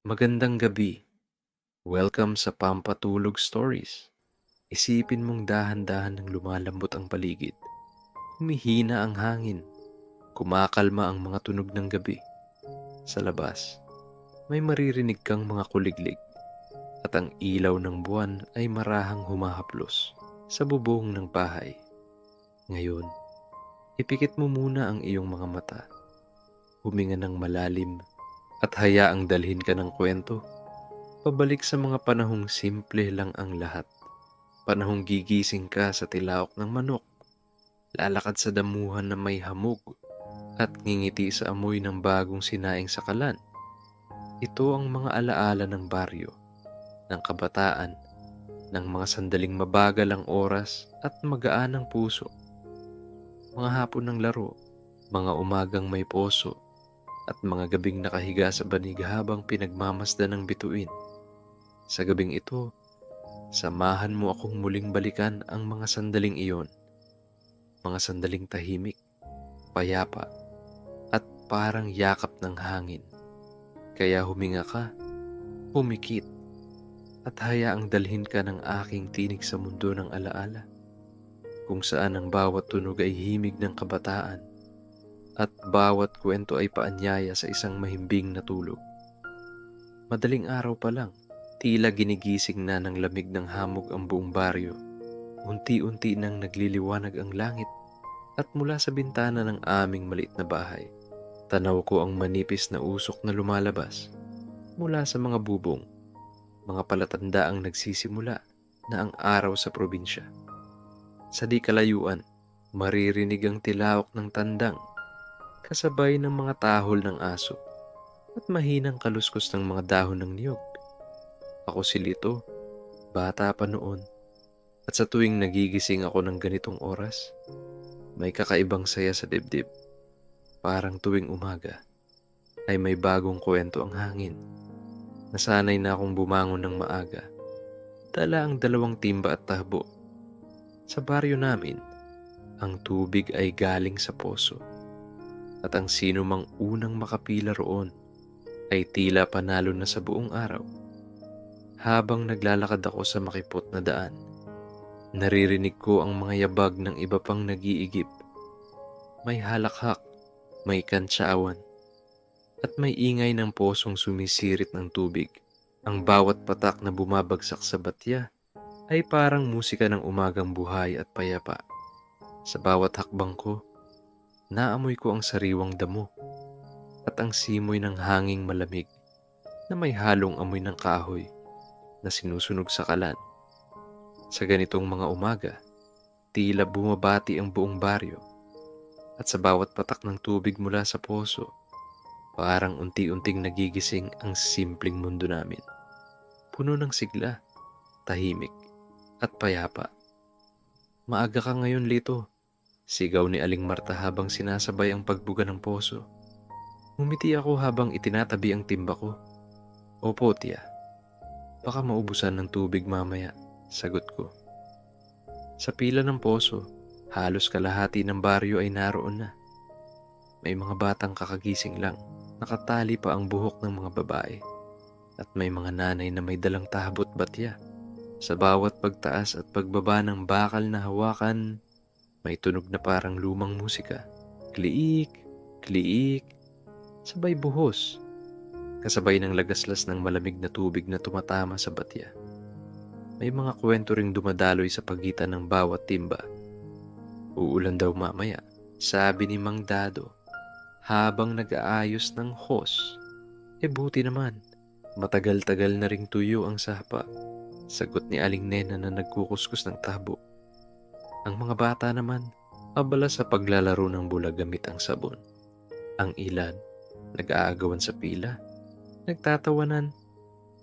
Magandang gabi. Welcome sa Pampatulog Stories. Isipin mong dahan-dahan ng lumalambot ang paligid. Humihina ang hangin. Kumakalma ang mga tunog ng gabi. Sa labas, may maririnig kang mga kuliglig at ang ilaw ng buwan ay marahang humahaplos sa bubong ng bahay. Ngayon, ipikit mo muna ang iyong mga mata. Huminga ng malalim at hayaang dalhin ka ng kwento. Pabalik sa mga panahong simple lang ang lahat. Panahong gigising ka sa tilaok ng manok, lalakad sa damuhan na may hamog, at ngingiti sa amoy ng bagong sinaing sakalan. Ito ang mga alaala ng baryo, ng kabataan, ng mga sandaling mabagal ang oras at magaan ang puso. Mga hapon ng laro, mga umagang may poso, at mga gabing nakahiga sa banig habang pinagmamasdan ng bituin. Sa gabing ito, samahan mo akong muling balikan ang mga sandaling iyon, mga sandaling tahimik, payapa, at parang yakap ng hangin. Kaya huminga ka, humikit, at hayaang dalhin ka ng aking tinig sa mundo ng alaala, kung saan ang bawat tunog ay himig ng kabataan, at bawat kwento ay paanyaya sa isang mahimbing na tulog. Madaling araw pa lang, tila ginigising na ng lamig ng hamog ang buong baryo. Unti-unti nang nagliliwanag ang langit at mula sa bintana ng aming maliit na bahay, tanaw ko ang manipis na usok na lumalabas mula sa mga bubong, mga palatandaang nagsisimula na ang araw sa probinsya. Sa di kalayuan, maririnig ang tilaok ng tandang, kasabay ng mga tahol ng aso at mahinang kaluskos ng mga dahon ng niyog. Ako si Lito, bata pa noon, at sa tuwing nagigising ako ng ganitong oras, may kakaibang saya sa dibdib. Parang tuwing umaga ay may bagong kwento ang hangin. Nasanay na akong bumangon ng maaga, dala ang 2 timba at tahbo. Sa baryo namin, ang tubig ay galing sa poso, at ang sino mang unang makapila roon ay tila panalo na sa buong araw. Habang naglalakad ako sa makipot na daan, naririnig ko ang mga yabag ng iba pang nag-iigip. May halakhak, may kantsawan, at may ingay ng posong sumisirit ng tubig. Ang bawat patak na bumabagsak sa batya ay parang musika ng umagang buhay at payapa. Sa bawat hakbang ko, naamoy ko ang sariwang damo at ang simoy ng hanging malamig na may halong amoy ng kahoy na sinusunog sa kalan. Sa ganitong mga umaga, tila bumabati ang buong baryo, at sa bawat patak ng tubig mula sa poso, parang unti-unting nagigising ang simpleng mundo namin. Puno ng sigla, tahimik, at payapa. Maaga ka ngayon, Lito, sigaw ni Aling Marta habang sinasabay ang pagbuga ng poso. Ngumiti ako habang itinatabi ang timba ko. Opo, tiya. Baka maubusan ng tubig mamaya, sagot ko. Sa pila ng poso, halos kalahati ng baryo ay naroon na. May mga batang kakagising lang, nakatali pa ang buhok ng mga babae, at may mga nanay na may dalang tahabot batya. Sa bawat pagtaas at pagbaba ng bakal na hawakan, may tunog na parang lumang musika. Kliik, kliik, sabay buhos, kasabay ng lagaslas ng malamig na tubig na tumatama sa batya. May mga kwento ring dumadaloy sa pagitan ng bawat timba. Uulan daw mamaya, sabi ni Mang Dado, habang nag-aayos ng hose. Buti naman, matagal-tagal na ring tuyo ang sapa, sagot ni Aling Nena na nagkukuskus ng tabo. Ang mga bata naman, abala sa paglalaro ng bulag gamit ang sabon. Ang ilan, nag-aagawan sa pila, nagtatawanan,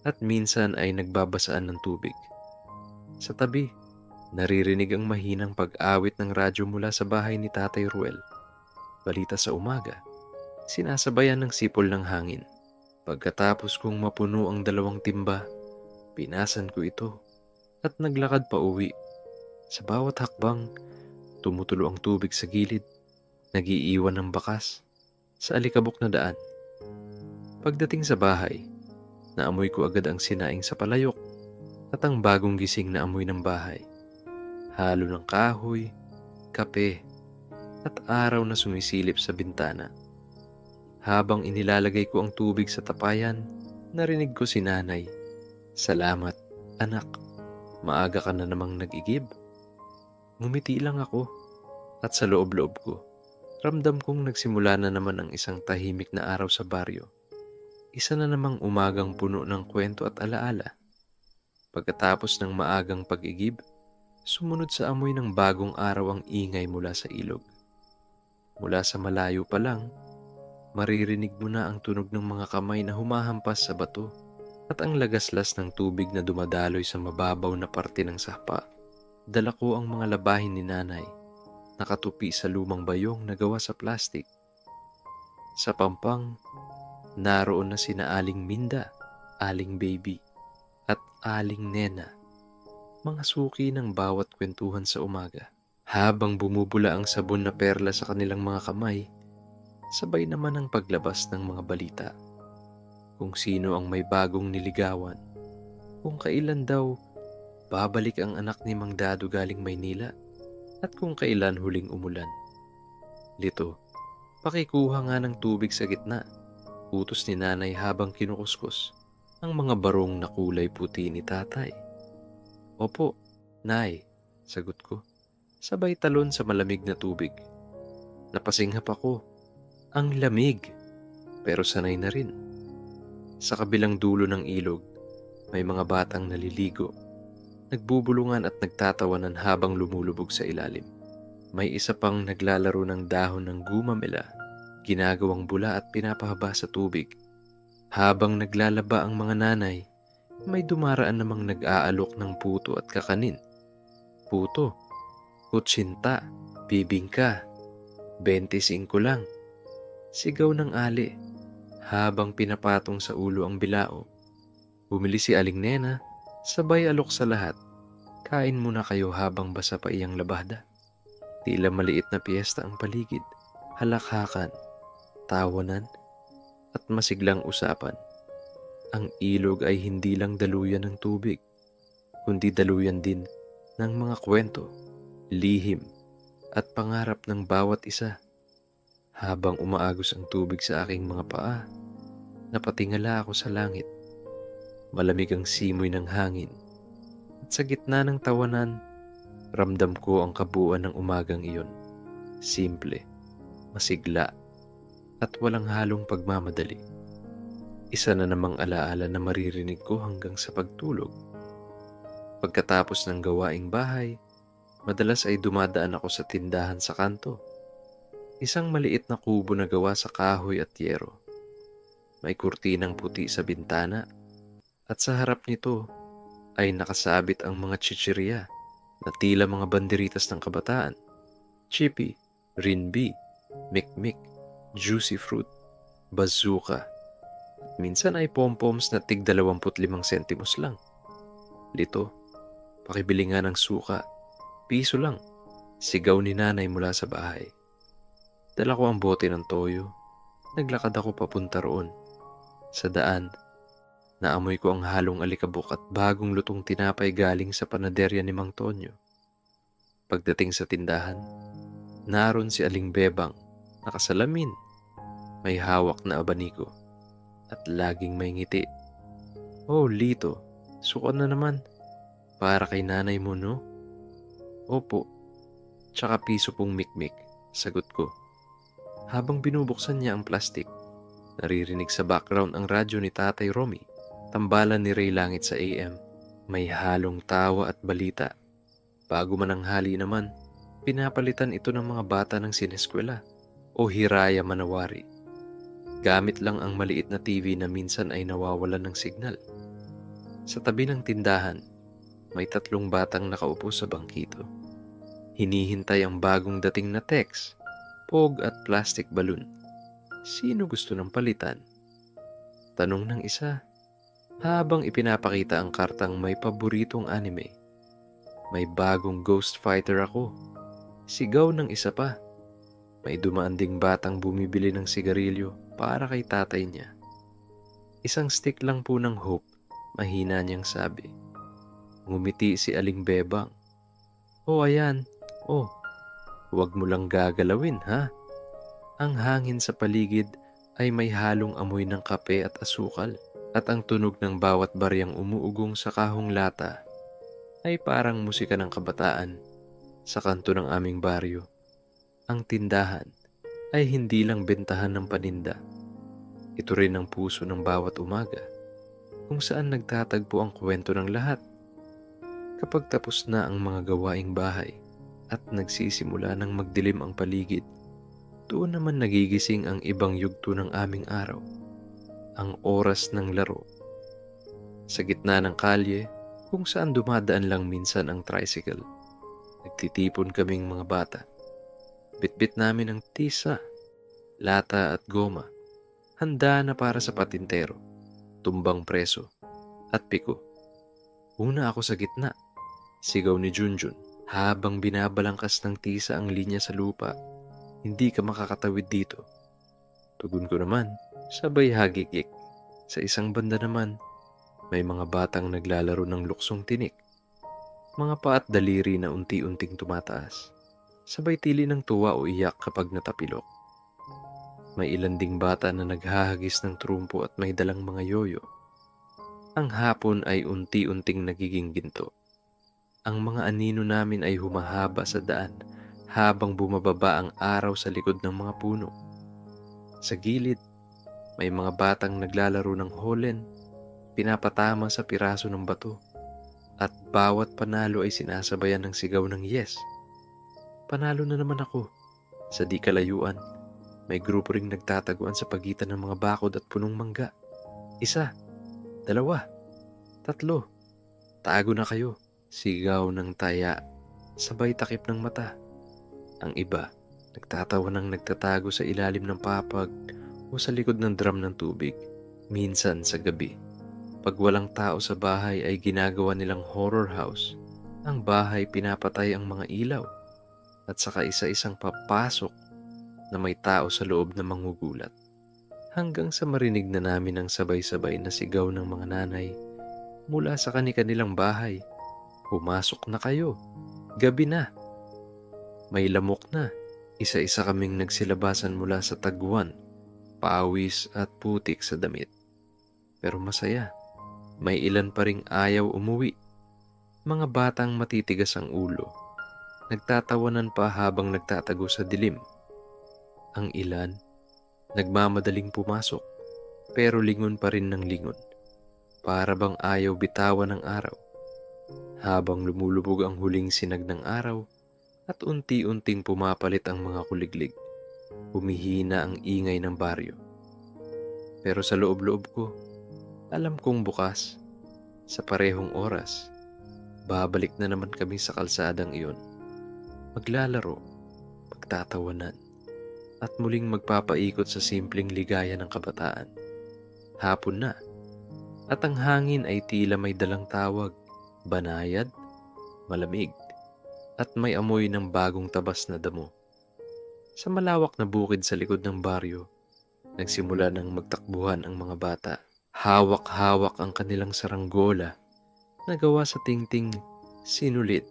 at minsan ay nagbabasaan ng tubig. Sa tabi, naririnig ang mahinang pag-awit ng radyo mula sa bahay ni Tatay Ruel. Balita sa umaga, sinasabayan ng sipol ng hangin. Pagkatapos kong mapuno ang 2 timba, pinasan ko ito at naglakad pa uwi. Sa bawat hakbang, tumutulo ang tubig sa gilid, nagiiwan ng bakas sa alikabok na daan. Pagdating sa bahay, Naamoy ko agad ang sinaing sa palayok at ang bagong gising na amoy ng bahay. Halo ng kahoy, kape, at araw na sumisilip sa bintana. Habang inilalagay ko ang tubig sa tapayan, narinig ko si nanay. "Salamat, anak. Maaga ka na namang nag-igib." Ngumiti lang ako at sa loob-loob ko, ramdam kong nagsimula na naman ang isang tahimik na araw sa baryo. Isa na namang umagang puno ng kwento at alaala. Pagkatapos ng maagang pag-igib, sumunod sa amoy ng bagong araw ang ingay mula sa ilog. Mula sa malayo pa lang, maririnig mo na ang tunog ng mga kamay na humahampas sa bato at ang lagaslas ng tubig na dumadaloy sa mababaw na parte ng sapa. Dala ko ang mga labahin ni nanay, nakatupi sa lumang bayong na gawa sa plastik. Sa pampang, naroon na sina Aling Minda, Aling Baby, at Aling Nena, mga suki ng bawat kwentuhan sa umaga. Habang bumubula ang sabon na perla sa kanilang mga kamay, sabay naman ang paglabas ng mga balita. Kung sino ang may bagong niligawan, kung kailan daw babalik ang anak ni Mang Dado galing Maynila, at kung kailan huling umulan. "Lito, pakikuha nga ng tubig sa gitna," utos ni nanay habang kinukuskus ang mga barong na kulay puti ni tatay. "Opo, nay," sagot ko, sabay talon sa malamig na tubig. Napasinghap ako. Ang lamig, pero sanay na rin. Sa kabilang dulo ng ilog, may mga batang naliligo, nagbubulungan at nagtatawanan habang lumulubog sa ilalim. May isa pang naglalaro ng dahon ng gumamela, ginagawang bula at pinapahaba sa tubig. Habang naglalaba ang mga nanay, may dumaraan namang nag-aalok ng puto at kakanin. Puto, kutsinta, bibingka, 25 lang. Sigaw ng ali habang pinapatong sa ulo ang bilao. Bumili si Aling Nena, sabay alok sa lahat. "Kain muna kayo habang basa pa iyang labada." Tila maliit na piyesta ang paligid, halakhakan, tawanan, at masiglang usapan. Ang ilog ay hindi lang daluyan ng tubig, kundi daluyan din ng mga kwento, lihim, at pangarap ng bawat isa. Habang umaagos ang tubig sa aking mga paa, napatingala ako sa langit. Malamig ang simoy ng hangin, at sa gitna ng tawanan, ramdam ko ang kabuuan ng umagang iyon. Simple, masigla, at walang halong pagmamadali. Isa na namang alaala na maririnig ko hanggang sa pagtulog. Pagkatapos ng gawaing bahay, madalas ay dumadaan ako sa tindahan sa kanto. Isang maliit na kubo na gawa sa kahoy at yero. May kurtinang puti sa bintana at sa harap nito ay nakasabit ang mga chichirya na tila mga banderitas ng kabataan. Chippy, Rinby, Mikmik, Juicy Fruit, Bazooka, at minsan ay pompoms na tig 25 sentimos lang. "Lito, pakibili nga ng suka, piso lang," sigaw ni nanay mula sa bahay. Dala ko ang bote ng toyo. Naglakad ako papunta roon. Sa daan, naamoy ko ang halong alikabok at bagong lutong tinapay galing sa panaderya ni Mang Tonyo. Pagdating sa tindahan, naroon si Aling Bebang, nakasalamin, may hawak na abaniko, at laging may ngiti. "Oh, Lito, suka na naman. Para kay nanay mo, no?" "Opo, tsaka piso pong mikmik," sagot ko. Habang binubuksan niya ang plastik, naririnig sa background ang radyo ni Tatay Romy, tambalan ni Ray Langit sa AM. May halong tawa at balita. Bago mananghali naman, pinapalitan ito ng mga bata ng sineskwela o Hiraya Manawari. Gamit lang ang maliit na TV na minsan ay nawawalan ng signal. Sa tabi ng tindahan, may 3 batang nakaupo sa bangkito. Hinihintay ang bagong dating na text, pog at plastic balloon. "Sino gusto ng palitan?" tanong ng isa, habang ipinapakita ang kartang may paboritong anime. "May bagong Ghost Fighter ako," sigaw ng isa pa. May dumaan ding batang bumibili ng sigarilyo para kay tatay niya. Isang stick lang po ng hope, mahina niyang sabi. Ngumiti si Aling Bebang. Oh, ayan. Oh, huwag mo lang gagalawin, ha? Ang hangin sa paligid ay may halong amoy ng kape at asukal, at ang tunog ng bawat baryang umuugong sa kahong lata ay parang musika ng kabataan sa kanto ng aming baryo. Ang tindahan ay hindi lang bentahan ng paninda. Ito rin ang puso ng bawat umaga, kung saan nagtatagpo ang kwento ng lahat. Kapag tapos na ang mga gawaing bahay at nagsisimula ng magdilim ang paligid, doon naman nagigising ang ibang yugto ng aming araw, ang oras ng laro. Sa gitna ng kalye, kung saan dumadaan lang minsan ang tricycle, nagtitipon kaming mga bata. Bitbit namin ang tisa, lata at goma, handa na para sa patintero, tumbang preso, at piko. Una ako sa gitna, sigaw ni Junjun, habang binabalangkas ng tisa ang linya sa lupa. Hindi ka makakatawid dito. Tugon ko naman, sabay hagikik. Sa isang banda naman, may mga batang naglalaro ng luksong tinik. Mga paa at daliri na unti-unting tumataas. Sabay tili ng tuwa o iyak kapag natapilok. May ilan ding bata na naghahagis ng trumpo at may dalang mga yoyo. Ang hapon ay unti-unting nagiging ginto. Ang mga anino namin ay humahaba sa daan habang bumababa ang araw sa likod ng mga puno. Sa gilid, may mga batang naglalaro ng holen, pinapatama sa piraso ng bato, at bawat panalo ay sinasabayan ng sigaw ng yes. Panalo na naman ako. Sa di kalayuan, may grupo ring nagtataguan sa pagitan ng mga bakod at punong mangga. Isa, dalawa, tatlo, tago na kayo. Sigaw ng taya, sabay takip ng mata. Ang iba, nagtatawa ng nagtatago sa ilalim ng papag o sa likod ng drum ng tubig. Minsan sa gabi, pag walang tao sa bahay ay ginagawa nilang horror house. Ang bahay pinapatay ang mga ilaw at saka isa-isang papasok na may tao sa loob na manggugulat. Hanggang sa marinig na namin ang sabay-sabay na sigaw ng mga nanay mula sa kani-kanilang bahay. Pumasok na kayo. Gabi na. May lamok na. Isa-isa kaming nagsilabasan mula sa tagwan, pawis at putik sa damit. Pero masaya. May ilan pa ring ayaw umuwi. Mga batang matitigas ang ulo. Nagtatawanan pa habang nagtatago sa dilim. Ang ilan, nagmamadaling pumasok, pero lingon pa rin ng lingon. Para bang ayaw bitawan ng araw. Habang lumulubog ang huling sinag ng araw at unti-unting pumapalit ang mga kuliglig, humihina ang ingay ng baryo. Pero sa loob-loob ko, alam kong bukas, sa parehong oras, babalik na naman kami sa kalsadang iyon. Maglalaro, magtatawanan, at muling magpapaikot sa simpleng ligaya ng kabataan. Hapon na, at ang hangin ay tila may dalang tawag. Banayad, malamig, at may amoy ng bagong tabas na damo. Sa malawak na bukid sa likod ng baryo, nagsimula ng magtakbuhan ang mga bata. Hawak-hawak ang kanilang saranggola na gawa sa tingting, sinulit,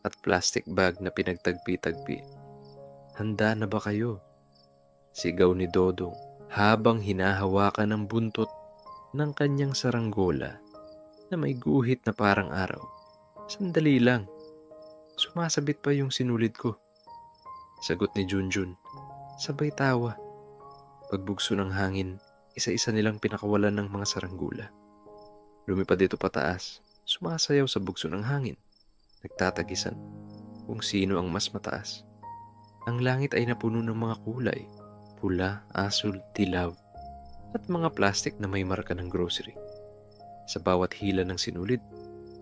at plastic bag na pinagtagpi-tagpi. Handa na ba kayo? Sigaw ni Dodong habang hinahawakan ang buntot ng kanyang saranggola na may guhit na parang araw. Sandali lang. Sumasabit pa yung sinulid ko. Sagot ni Junjun. Sabay tawa. Pagbugso ng hangin, isa-isa nilang pinakawalan ng mga saranggula. Lumipad dito pataas, sumasayaw sa bugso ng hangin. Nagtatagisan kung sino ang mas mataas. Ang langit ay napuno ng mga kulay, pula, asul, dilaw, at mga plastic na may marka ng grocery. Sa bawat hila ng sinulid,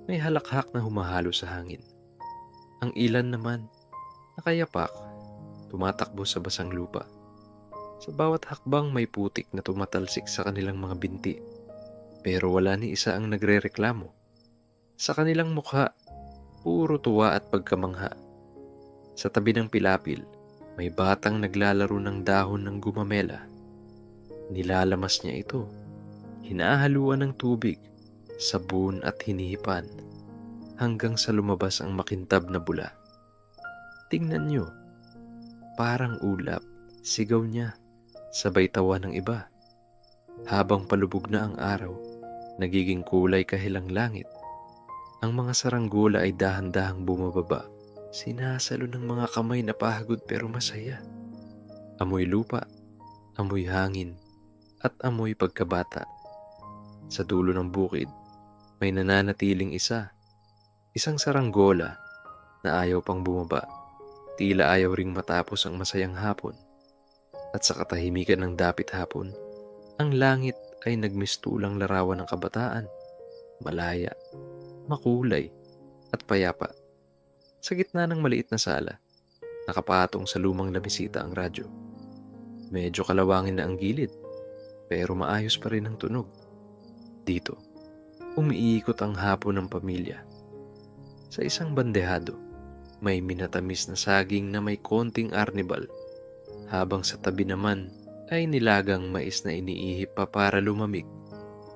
may halakhak na humahalo sa hangin. Ang ilan naman, nakayapak, tumatakbo sa basang lupa. Sa bawat hakbang may putik na tumatalsik sa kanilang mga binti. Pero wala ni isa ang nagrereklamo. Sa kanilang mukha, puro tuwa at pagkamangha. Sa tabi ng pilapil, may batang naglalaro ng dahon ng gumamela. Nilalamas niya ito. Hinahaluan ng tubig, sabon at hinihipan hanggang sa lumabas ang makintab na bula. Tingnan niyo, parang ulap, sigaw niya, sabay tawa ng iba. Habang palubog na ang araw, nagiging kulay kahilang langit. Ang mga saranggola ay dahan-dahang bumababa. Sinasalo ng mga kamay na pagod pero masaya. Amoy lupa, amoy hangin, at amoy pagkabata. Sa dulo ng bukid, may nananatiling isang saranggola na ayaw pang bumaba. Tila ayaw ring matapos ang masayang hapon. At sa katahimikan ng dapit hapon, ang langit ay nagmistulang larawan ng kabataan, malaya, makulay, at payapa. Sa gitna ng maliit na sala, nakapatong sa lumang labisita ang radyo. Medyo kalawangin na ang gilid, pero maayos pa rin ang tunog. Dito, umiikot ang hapon ng pamilya. Sa isang bandehado, may minatamis na saging na may konting arnibal, habang sa tabi naman ay nilagang mais na iniihip pa para lumamig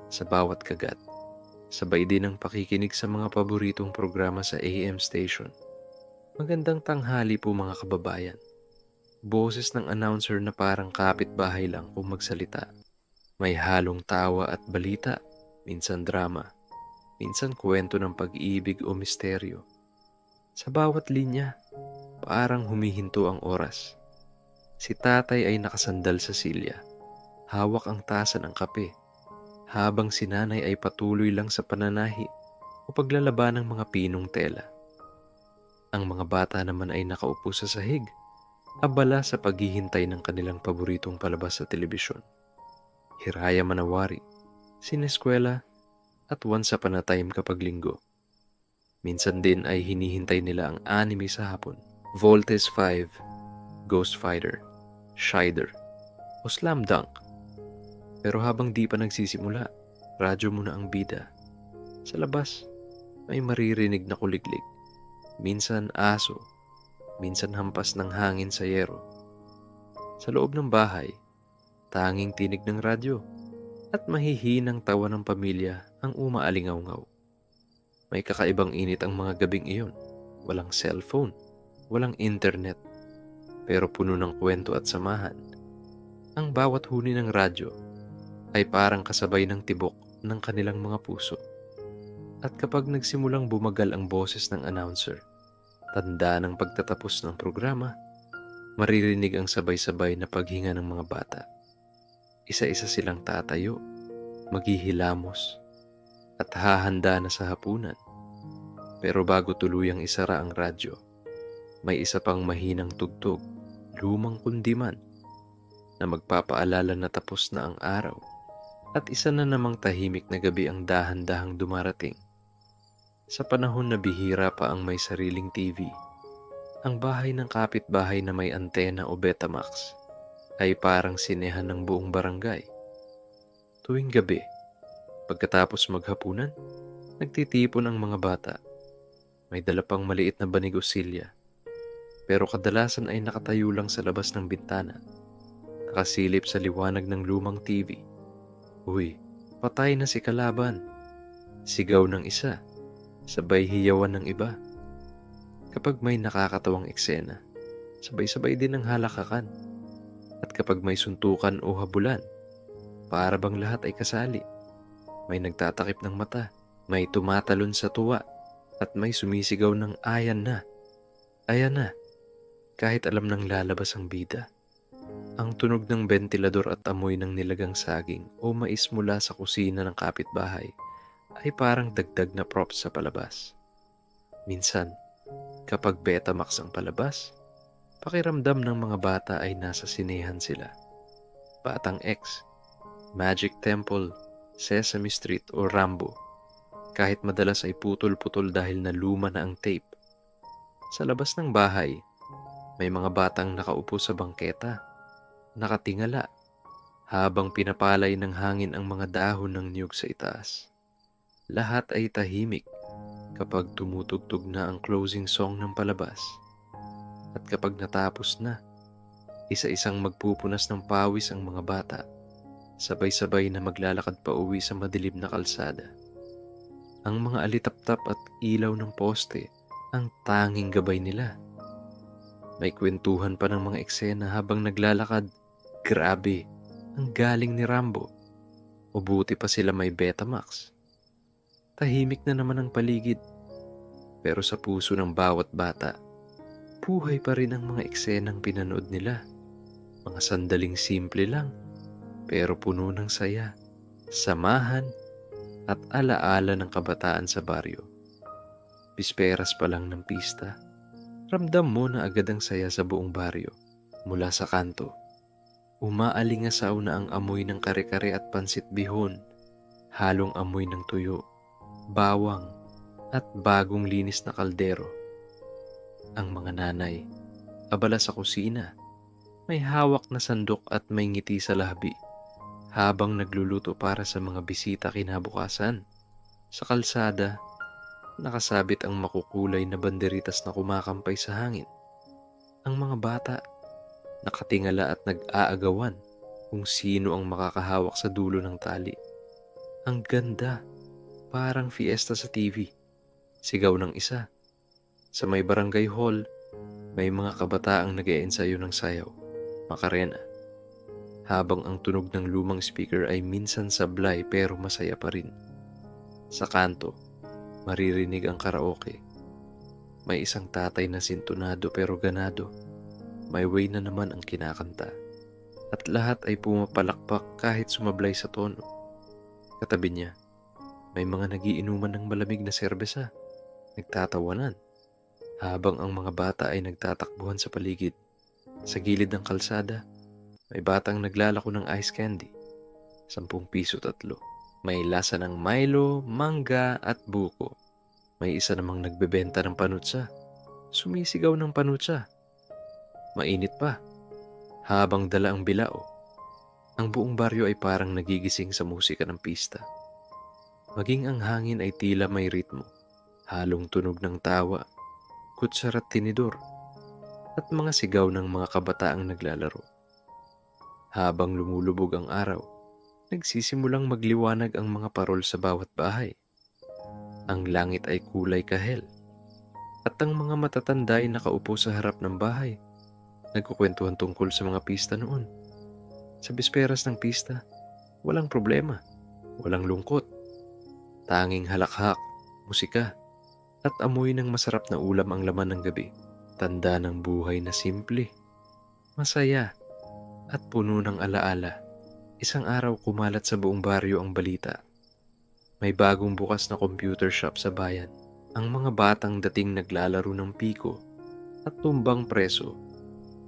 sa bawat kagat. Sabay din ang pakikinig sa mga paboritong programa sa AM station. Magandang tanghali po mga kababayan. Boses ng announcer na parang kapitbahay lang kung magsalita. May halong tawa at balita, minsan drama, minsan kwento ng pag-ibig o misteryo. Sa bawat linya, parang humihinto ang oras. Si tatay ay nakasandal sa silya, hawak ang tasa ng kape, habang si nanay ay patuloy lang sa pananahi o paglalaba ng mga pinong tela. Ang mga bata naman ay nakaupo sa sahig, abala sa paghihintay ng kanilang paboritong palabas sa telebisyon. Hiraya Manawari, Sineskwela, at Once Upon a Time kapag linggo. Minsan din ay hinihintay nila ang anime sa hapon, Voltes 5, Ghost Fighter, Shider, o Slam Dunk. Pero habang di pa nagsisimula, radyo muna ang bida. Sa labas, may maririnig na kuliglig. Minsan aso, minsan hampas ng hangin sa yero. Sa loob ng bahay, tanging tinig ng radyo at mahihinang tawa ng pamilya ang umaalingaw-ngaw. May kakaibang init ang mga gabing iyon. Walang cellphone, walang internet, pero puno ng kwento at samahan. Ang bawat huni ng radyo ay parang kasabay ng tibok ng kanilang mga puso. At kapag nagsimulang bumagal ang boses ng announcer, tanda ng pagtatapos ng programa, maririnig ang sabay-sabay na paghinga ng mga bata. Isa-isa silang tatayo, maghihilamos, at hahanda na sa hapunan. Pero bago tuluyang isara ang radyo, may isa pang mahinang tugtog, lumang kundiman, na magpapaalala na tapos na ang araw at isa na namang tahimik na gabi ang dahan-dahang dumarating. Sa panahon na bihira pa ang may sariling TV, ang bahay ng kapitbahay na may antena o Betamax ay parang sinehan ng buong barangay. Tuwing gabi, pagkatapos maghapunan, nagtitipon ang mga bata. May dala pang maliit na banig o silya, pero kadalasan ay nakatayo lang sa labas ng bintana, nakasilip sa liwanag ng lumang TV. Uy, patay na si kalaban. Sigaw ng isa, sabay hiyawan ng iba. Kapag may nakakatawang eksena, sabay-sabay din ang halakakan. At kapag may suntukan o habulan, para bang lahat ay kasali. May nagtatakip ng mata, may tumatalon sa tuwa, at may sumisigaw ng ayan na, kahit alam nang lalabas ang bida. Ang tunog ng bentilador at amoy ng nilagang saging o mais mula sa kusina ng kapitbahay ay parang dagdag na props sa palabas. Minsan, kapag Betamax ang palabas, pakiramdam ng mga bata ay nasa sinehan sila. Batang X, Magic Temple, Sesame Street o Rambo, kahit madalas ay putol-putol dahil na luma na ang tape. Sa labas ng bahay, may mga batang nakaupo sa bangketa, nakatingala, habang pinapalay ng hangin ang mga dahon ng niyog sa itaas. Lahat ay tahimik kapag tumutugtog na ang closing song ng palabas. At kapag natapos na, isa-isang magpupunas ng pawis ang mga bata. sabay-sabay na maglalakad pa uwi sa madilim na kalsada. Ang mga alitaptap at ilaw ng poste ang tanging gabay nila. May kwentuhan pa ng mga eksena habang naglalakad. Grabe, ang galing ni Rambo. O buti pa sila may Betamax. Tahimik na naman ang paligid. Pero sa puso ng bawat bata, buhay pa rin ang mga eksenang pinanood nila. Mga sandaling simple lang, pero puno ng saya, samahan, at alaala ng kabataan sa baryo. Bisperas pa lang ng pista, ramdam mo na agad ang saya sa buong baryo. Mula sa kanto, umaalingasaw na ang amoy ng kare-kare at pansit bihon, halong amoy ng tuyo, bawang, at bagong linis na kaldero. Ang mga nanay, abala sa kusina, may hawak na sandok at may ngiti sa labi, habang nagluluto para sa mga bisita kinabukasan. Sa kalsada, nakasabit ang makukulay na banderitas na kumakampay sa hangin. Ang mga bata, nakatingala at nag-aagawan kung sino ang makakahawak sa dulo ng tali. Ang ganda, parang fiesta sa TV. Sigaw ng isa. Sa may barangay hall, may mga kabataang nag-e-ensayo ng sayaw, Macarena. Habang ang tunog ng lumang speaker ay minsan sablay pero masaya pa rin. Sa kanto, maririnig ang karaoke. May isang tatay na sintonado pero ganado. May way na naman ang kinakanta. At lahat ay pumapalakpak kahit sumablay sa tono. Katabi niya, may mga nagiinuman ng malamig na serbesa, nagtatawanan, habang ang mga bata ay nagtatakbuhan sa paligid. Sa gilid ng kalsada, may batang naglalako ng ice candy. 10 piso tatlo. May lasa ng Milo, mangga at buko. May isa namang nagbebenta ng panutsa. Sumisigaw ng panutsa. Mainit pa. Habang dala ang bilao, ang buong baryo ay parang nagigising sa musika ng pista. Maging ang hangin ay tila may ritmo. Halong tunog ng tawa, kutsara at tinidor, at mga sigaw ng mga kabataang naglalaro. Habang lumulubog ang araw, nagsisimulang magliwanag ang mga parol sa bawat bahay. Ang langit ay kulay kahel, at ang mga matatanda ay nakaupo sa harap ng bahay, nagkukwentuhan tungkol sa mga pista noon. Sa bisperas ng pista, walang problema, walang lungkot. Tanging halakhak, musika, at amoy ng masarap na ulam ang laman ng gabi. Tanda ng buhay na simple, masaya, at puno ng alaala. Isang araw kumalat sa buong baryo ang balita. May bagong bukas na computer shop sa bayan. Ang mga batang dating naglalaro ng piko at tumbang preso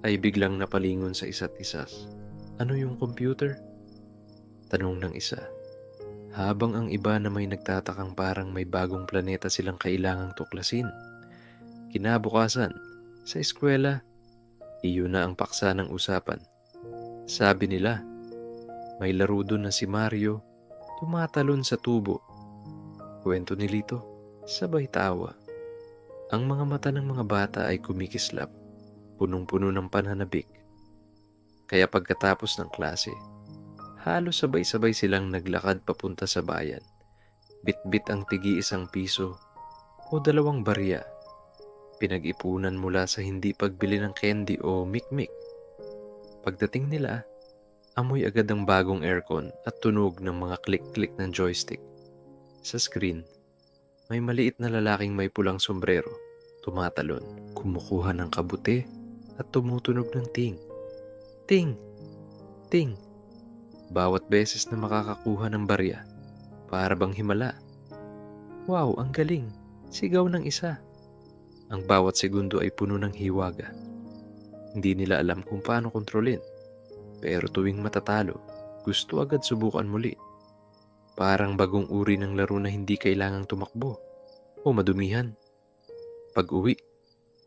ay biglang napalingon sa isa't isa. Ano yung computer? Tanong ng isa. Habang ang iba na may nagtatakang parang may bagong planeta silang kailangang tuklasin. Kinabukasan, sa eskwela, iyon na ang paksa ng usapan. Sabi nila, may laro doon na si Mario, tumatalon sa tubo. Kwento ni Lito, sabay tawa. Ang mga mata ng mga bata ay kumikislap, punong-puno ng pananabik. Kaya pagkatapos ng klase, halos sabay-sabay silang naglakad papunta sa bayan. Bit-bit ang tig-1 piso o 2 barya. Pinag-ipunan mula sa hindi pagbili ng candy o mikmik. Pagdating nila, amoy agad ang bagong aircon at tunog ng mga click-click ng joystick. Sa screen, may maliit na lalaking may pulang sombrero, tumatalon, kumukuha ng kabute at tumutunog ng ting. Ting! Ting! Bawat beses na makakakuha ng barya, para bang himala. Wow, ang galing! Sigaw ng isa. Ang bawat segundo ay puno ng hiwaga. Hindi nila alam kung paano kontrolin. Pero tuwing matatalo, gusto agad subukan muli. Parang bagong uri ng laro na hindi kailangang tumakbo o madumihan. Pag-uwi,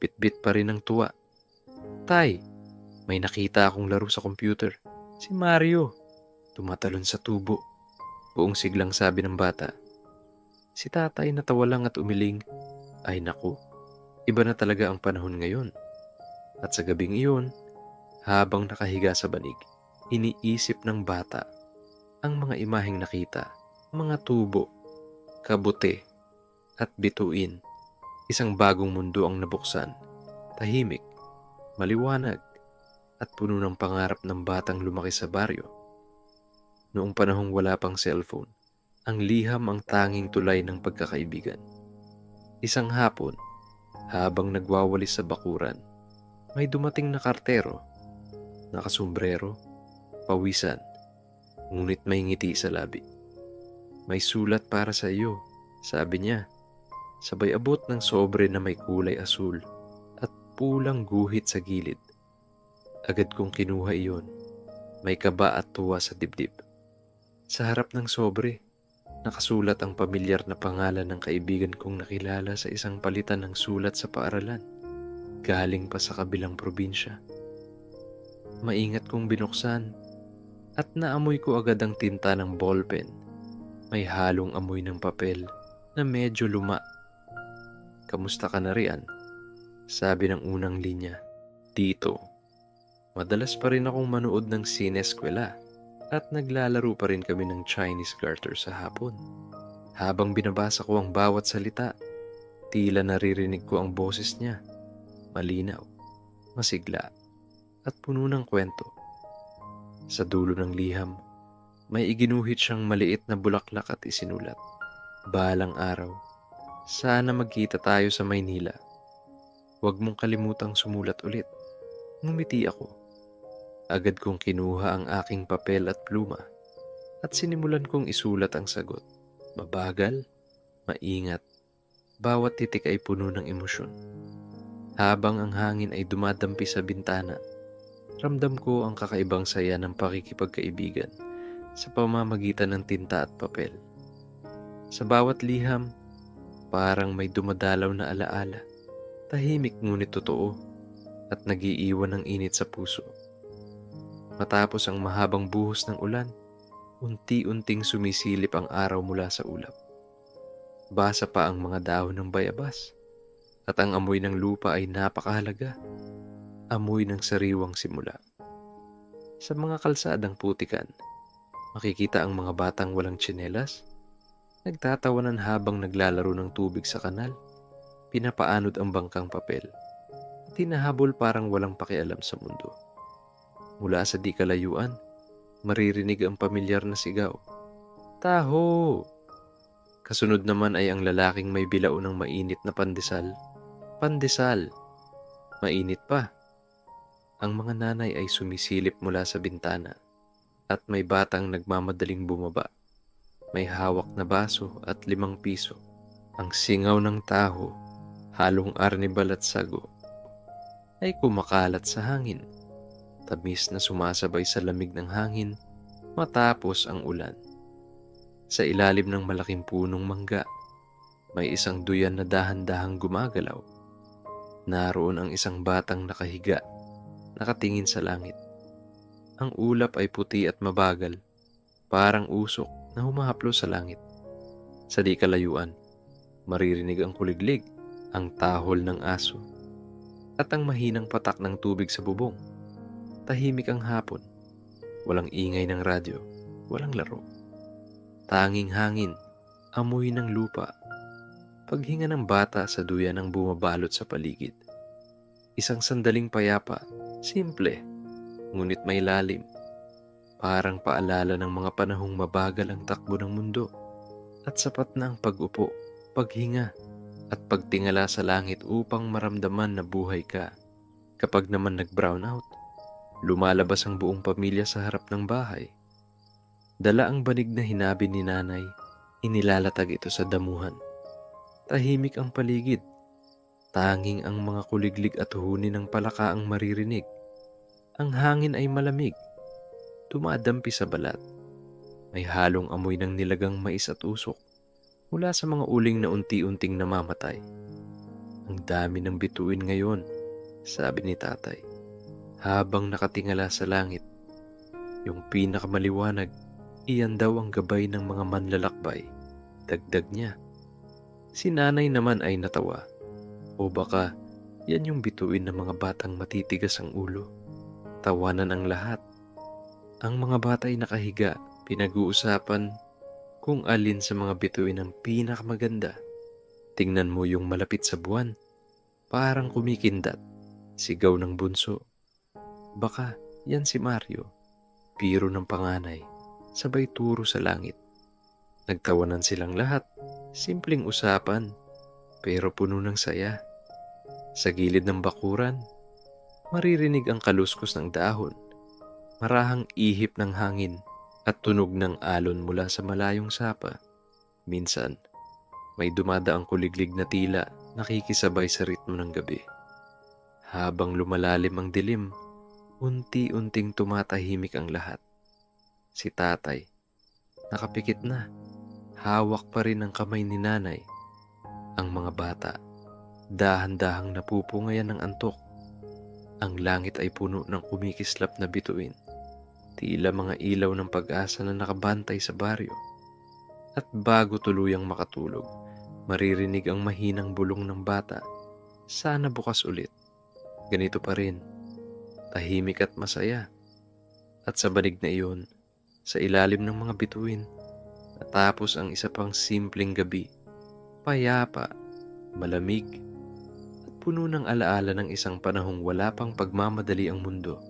bit-bit pa rin ang tuwa. Tay, may nakita akong laro sa computer. Si Mario, tumatalon sa tubo. Buong siglang sabi ng bata. Si tatay natawa lang at umiling. Ay naku, iba na talaga ang panahon ngayon. At sa gabing iyon, habang nakahiga sa banig, iniisip ng bata, Ang mga imaheng nakita, mga tubo, kabuti, at bituin, isang bagong mundo ang nabuksan, tahimik, maliwanag, at puno ng pangarap ng batang lumaki sa baryo. Noong panahong wala pang cellphone, ang liham ang tanging tulay ng pagkakaibigan. Isang hapon, habang nagwawalis sa bakuran, may dumating na kartero, nakasombrero, pawisan, ngunit may ngiti sa labi. May sulat para sa iyo, sabi niya, sabay abot ng sobre na may kulay asul at pulang guhit sa gilid. Agad kong kinuha iyon, may kaba at tuwa sa dibdib. Sa harap ng sobre, nakasulat ang pamilyar na pangalan ng kaibigan kong nakilala sa isang palitan ng sulat sa paaralan, galing pa sa kabilang probinsya. Maingat kong binuksan at naamoy ko agad ang tinta ng ballpen. May halong amoy ng papel na medyo luma. Kamusta ka na riyan? Sabi ng unang linya. Dito. Madalas pa rin akong manood ng sineskwela at naglalaro pa rin kami ng Chinese garter sa hapon. Habang binabasa ko ang bawat salita, tila naririnig ko ang boses niya. Malinaw, masigla, at puno ng kwento. Sa dulo ng liham, may iginuhit siyang maliit na bulaklak at isinulat. Balang araw, sana magkita tayo sa Maynila. Huwag mong kalimutang sumulat ulit. Ngumiti ako. Agad kong kinuha ang aking papel at pluma at sinimulan kong isulat ang sagot. Mabagal, maingat, bawat titik ay puno ng emosyon. Habang ang hangin ay dumadampi sa bintana, ramdam ko ang kakaibang saya ng pakikipagkaibigan sa pamamagitan ng tinta at papel. Sa bawat liham, parang may dumadalaw na alaala, tahimik ngunit totoo at nagiiwan ng init sa puso. Matapos ang mahabang buhos ng ulan, unti-unting sumisilip ang araw mula sa ulap. Basa pa ang mga dahon ng bayabas at ang amoy ng lupa ay napakahalaga. Amoy ng sariwang simula. Sa mga kalsadang putikan, makikita ang mga batang walang tsinelas, nagtatawanan habang naglalaro ng tubig sa kanal, pinapaanod ang bangkang papel, at hinahabol parang walang pakialam sa mundo. Mula sa di kalayuan, maririnig ang pamilyar na sigaw. Taho! Kasunod naman ay ang lalaking may bilao ng mainit na pandesal. Pandesal! Mainit pa. Ang mga nanay ay sumisilip mula sa bintana at may batang nagmamadaling bumaba. May hawak na baso at 5 piso. Ang singaw ng taho, halong arnibal at sago, ay kumakalat sa hangin. Tamis na sumasabay sa lamig ng hangin matapos ang ulan. Sa ilalim ng malaking punong mangga, may isang duyan na dahan-dahang gumagalaw. Naroon ang isang batang nakahiga, nakatingin sa langit. Ang ulap ay puti at mabagal, parang usok na humahaplo sa langit. Sa di kalayuan, maririnig ang kuliglig, ang tahol ng aso, at ang mahinang patak ng tubig sa bubong. Tahimik ang hapon, walang ingay ng radyo, walang laro. Tanging hangin, amoy ng lupa, paghinga ng bata sa duyan ng bumabalot sa paligid. Isang sandaling payapa, simple, ngunit may lalim. Parang paalala ng mga panahong mabagal ang takbo ng mundo at sapat na ang pag-upo, paghinga at pagtingala sa langit upang maramdaman na buhay ka. Kapag naman nag-brown out, lumalabas ang buong pamilya sa harap ng bahay. Dala ang banig na hinabi ni nanay, inilalatag ito sa damuhan. Tahimik ang paligid. Tanging ang mga kuliglig at huni ng palaka ang maririnig. Ang hangin ay malamig. Dumadampi sa balat. May halong amoy ng nilagang mais at usok mula sa mga uling na unti-unting namamatay. Ang dami ng bituin ngayon, sabi ni tatay. Habang nakatingala sa langit, yung pinakamaliwanag, iyan daw ang gabay ng mga manlalakbay. Dagdag niya. Si nanay naman ay natawa. O baka, yan yung bituin ng mga batang matitigas ang ulo. Tawanan ang lahat. Ang mga bata ay nakahiga, Pinag-uusapan kung alin sa mga bituin ang pinakamaganda. Tingnan mo yung malapit sa buwan, parang kumikindat, sigaw ng bunso. Baka yan si Mario, biro ng panganay, sabay turo sa langit. Nagtawanan silang lahat, simpleng usapan, pero puno ng saya. Sa gilid ng bakuran, maririnig ang kaluskos ng dahon, marahang ihip ng hangin at tunog ng alon mula sa malayong sapa. Minsan, may dumadaang kuliglig na tila nakikisabay sa ritmo ng gabi. Habang lumalalim ang dilim, unti-unting tumatahimik ang lahat. Si tatay, nakapikit na, hawak pa rin ang kamay ni nanay. Ang mga bata, dahan-dahang napupungayan ng antok. Ang langit ay puno ng kumikislap na bituin, tila mga ilaw ng pag-asa na nakabantay sa baryo. At bago tuluyang makatulog, maririnig ang mahinang bulong ng bata. Sana bukas ulit. Ganito pa rin, tahimik at masaya. At sa banig na iyon, sa ilalim ng mga bituin, natapos ang isa pang simpleng gabi. Payapa, malamig, at puno ng alaala ng isang panahong wala pang pagmamadali ang mundo.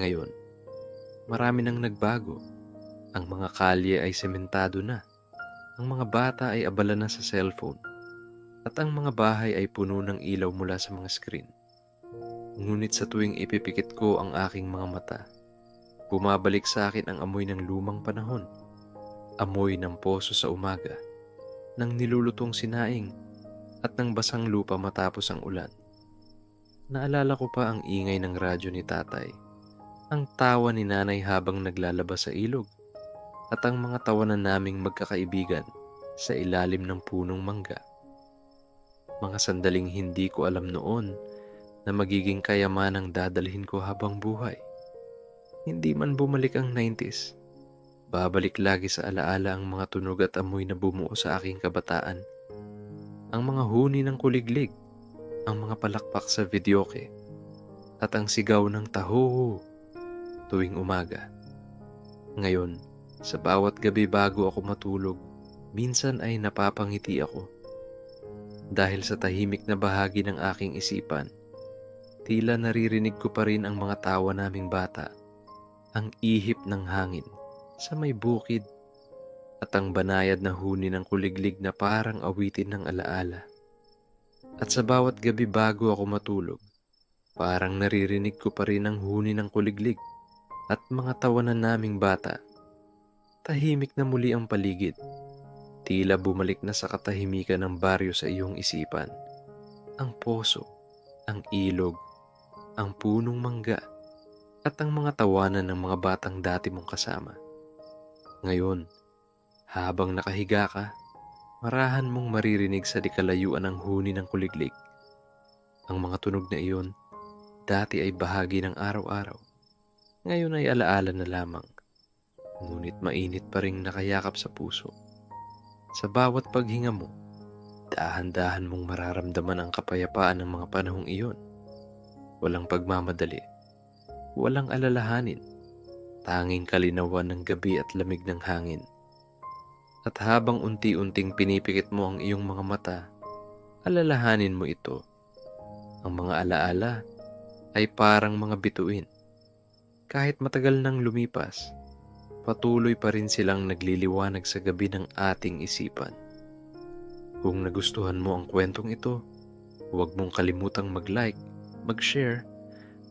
Ngayon, marami nang nagbago. Ang mga kalye ay sementado na. Ang mga bata ay abala na sa cellphone. At ang mga bahay ay puno ng ilaw mula sa mga screen. Ngunit sa tuwing ipipikit ko ang aking mga mata, bumabalik sa akin ang amoy ng lumang panahon. Amoy ng poso sa umaga, ng nilulutong sinaing, at ng basang lupa matapos ang ulan. Naalala ko pa ang ingay ng radyo ni tatay, ang tawa ni nanay habang naglalaba sa ilog, at ang mga tawanan naming magkakaibigan sa ilalim ng punong mangga. Mga sandaling hindi ko alam noon na magiging kayamanang dadalhin ko habang buhay. Hindi man bumalik ang 90s, babalik lagi sa alaala ang mga tunog at amoy na bumuo sa aking kabataan. Ang mga huni ng kuliglig, ang mga palakpak sa videoke, at ang sigaw ng taho tuwing umaga. Ngayon, sa bawat gabi bago ako matulog, minsan ay napapangiti ako. Dahil sa tahimik na bahagi ng aking isipan, tila naririnig ko pa rin ang mga tawa naming bata, ang ihip ng hangin sa may bukid, at ang banayad na huni ng kuliglig na parang awitin ng alaala. At sa bawat gabi bago ako matulog, parang naririnig ko pa rin ang huni ng kuliglig at mga tawanan naming bata. Tahimik na muli ang paligid. Tila bumalik na sa katahimikan ng baryo sa iyong isipan. Ang poso, ang ilog, ang punong mangga, at ang mga tawanan ng mga batang dati mong kasama. Ngayon, habang nakahiga ka, marahan mong maririnig sa dikalayuan ang huni ng kuliglig. Ang mga tunog na iyon, dati ay bahagi ng araw-araw. Ngayon ay alaala na lamang. Ngunit mainit pa ring nakayakap sa puso. Sa bawat paghinga mo, dahan-dahan mong mararamdaman ang kapayapaan ng mga panahong iyon. Walang pagmamadali, walang alalahanin, tanging kalinawan ng gabi at lamig ng hangin. At habang unti-unting pinipikit mo ang iyong mga mata, alalahanin mo ito. Ang mga alaala ay parang mga bituin. Kahit matagal nang lumipas, patuloy pa rin silang nagliliwanag sa gabi ng ating isipan. Kung nagustuhan mo ang kwentong ito, huwag mong kalimutang mag-like, mag-share,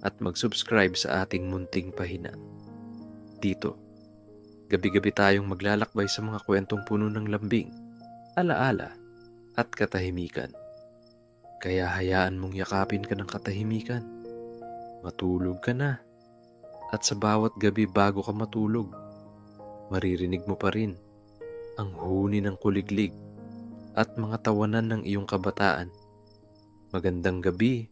at mag-subscribe sa ating munting pahina. Dito, gabi-gabi tayong maglalakbay sa mga kwentong puno ng lambing, alaala, at katahimikan. Kaya hayaan mong yakapin ka ng katahimikan. Matulog ka na. At sa bawat gabi bago ka matulog, maririnig mo pa rin ang huni ng kuliglig at mga tawanan ng iyong kabataan. Magandang gabi.